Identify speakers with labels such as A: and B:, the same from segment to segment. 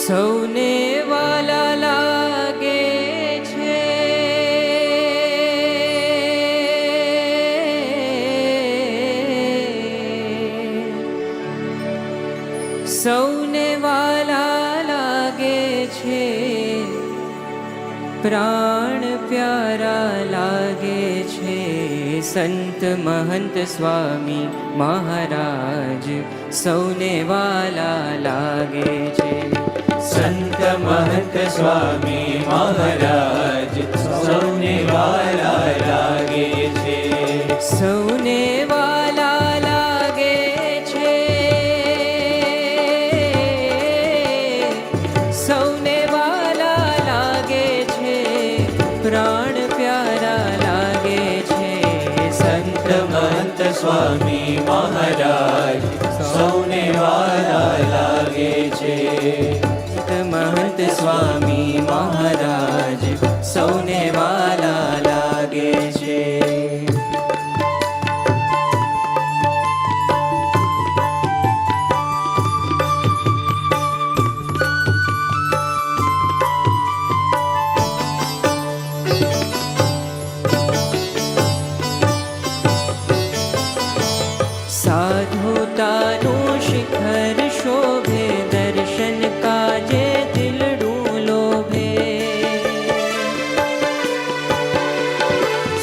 A: સૌને વાલા લાગે છે, સૌને વાલા લાગે છે, પ્રાણ પ્યારા લાગે છે. સંત મહંત સ્વામી મહારાજ સૌને વાલા લાગે છે.
B: સંત મહંત સ્વામી મહારાજ સૌને વાલા લાગે છે.
A: સૌને વાલા લાગે છે, સૌને વાલા લાગે છે, પ્રાણ પ્યારા લાગે છે.
B: સંત મહંત સ્વામી મહારાજ સૌને વાલા લાગે છે.
A: મહંત સ્વામી મહારાજ સૌને વાલા લાગે છે. સાધુતાનું શિખર શોભે, દર્શન કાજે દિલડું લોભે.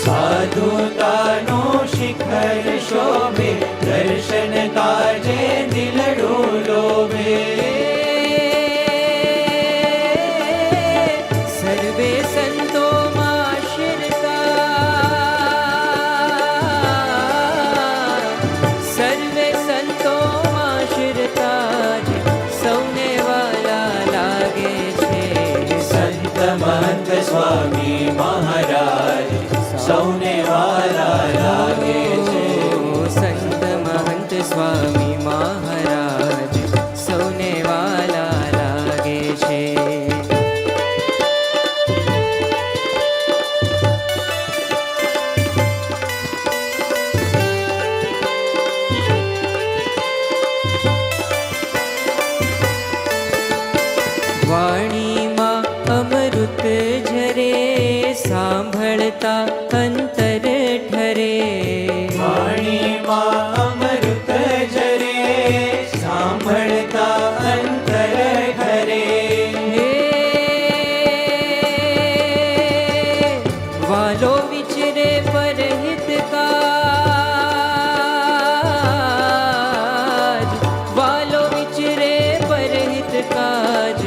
B: સાધુતાનું શિખર શોભે, દર્શન કાજે દિલડું લોભે.
A: સર્વે સંતોમાં શિરતા, સર્વે સંતોમાં શિરતા જ સૌને વાલા લાગે છે.
B: સંત મહંત સ્વામી મહારાજ સૌને વાલા લાગે છે.
A: સંત મહંત સ્વામી મહારાજ સૌને વાલા લાગે છે. વાણીમાં અમૃત ઝરે, સાંભળતા અંતર ઠરે.
B: વાણીમાં અમૃત ઝરે, સાંભળતા અંતર ઠરે.
A: વાલો વિચરે પરહિત કાજ, વાલો વિચરે પરહિત કાજ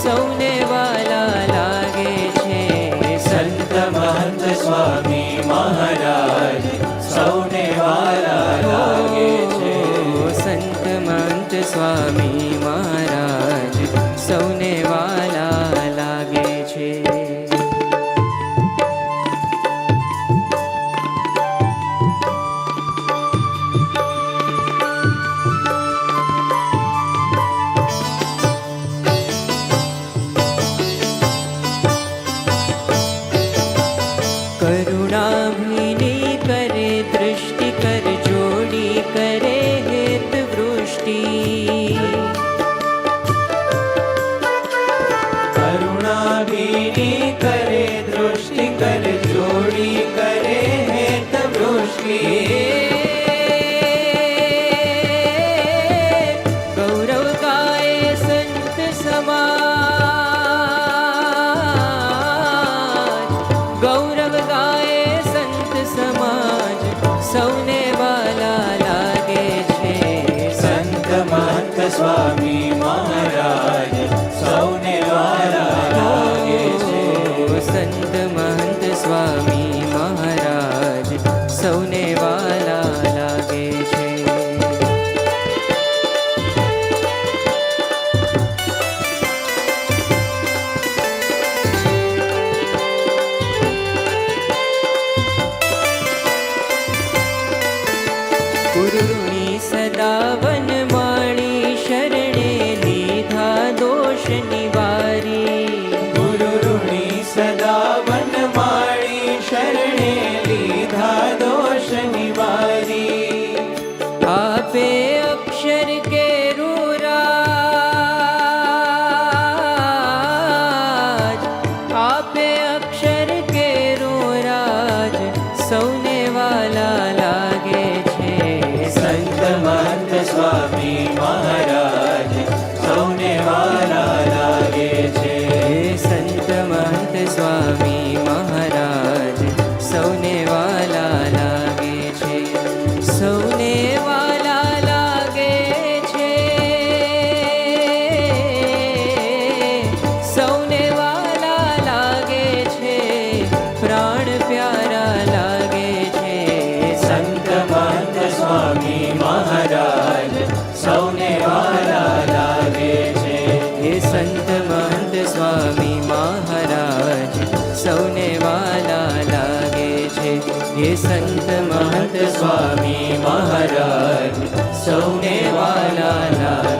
A: સૌને વાલા લાગે છે.
B: સંત મહંત સ્વામી મહારાજ સૌને વાલા લાગે છે.
A: સંત મહંત સ્વામી મહારાજ સૌને વાલા લાગે છે. કરુણાભીની કરે દૃષ્ટિ, કર જોડી કરે હેત વૃષ્ટિ.
B: કરુણાભીની કરે દૃષ્ટિ, કર જોડી કરે હેત વૃષ્ટિ.
A: ગૌરવ ગાય સંત સમાજ, ગૌરવ ગાય સંત સમાજ સૌને વાલા લાગે છે.
B: સંત મહંત સ્વામી મહારાજ સૌને વાલા લાગે છે.
A: સંત મહંત સ્વામી મહારાજ સૌને વાલા લાગે છે. ગુરુની સદા વનમાળી, શરણે લીધા દોષ નિવારી.
B: ગુરુ ઋણી સદા વનમાળી, શરણે લીધા દોષ નિવારી.
A: આપે અક્ષર કે રૂરા, સંત મહંત સ્વામી મહારાજ સૌને વાલા લાગે.